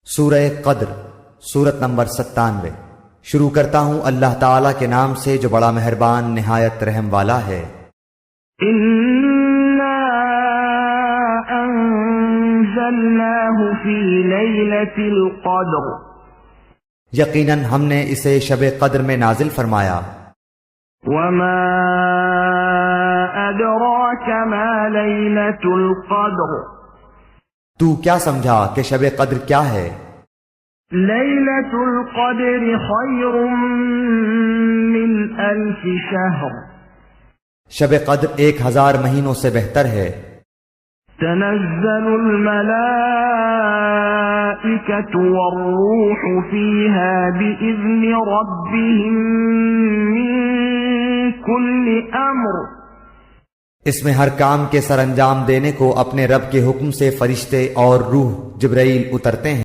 سورہ قدر، سورت نمبر 97۔ شروع کرتا ہوں اللہ تعالیٰ کے نام سے جو بڑا مہربان نہایت رحم والا ہے۔ اِنَّا أَنزَلْنَاهُ فِي لَيْلَةِ الْقَدْرِ، یقیناً ہم نے اسے شب قدر میں نازل فرمایا۔ وَمَا أَدْرَاكَ مَا لَيْلَةُ الْقَدْرِ، تو کیا سمجھا کہ شب قدر کیا ہے؟ لَيْلَةُ الْقَدْرِ خَيْرٌ مِّنْ أَلْفِ شَهْرٍ، شب قدر 1000 مہینوں سے بہتر ہے۔ تنزل الملائكة والروح فيها بإذن ربهم من كل أمر، اس میں ہر کام کے سر انجام دینے کو اپنے رب کے حکم سے فرشتے اور روح جبرائیل اترتے ہیں۔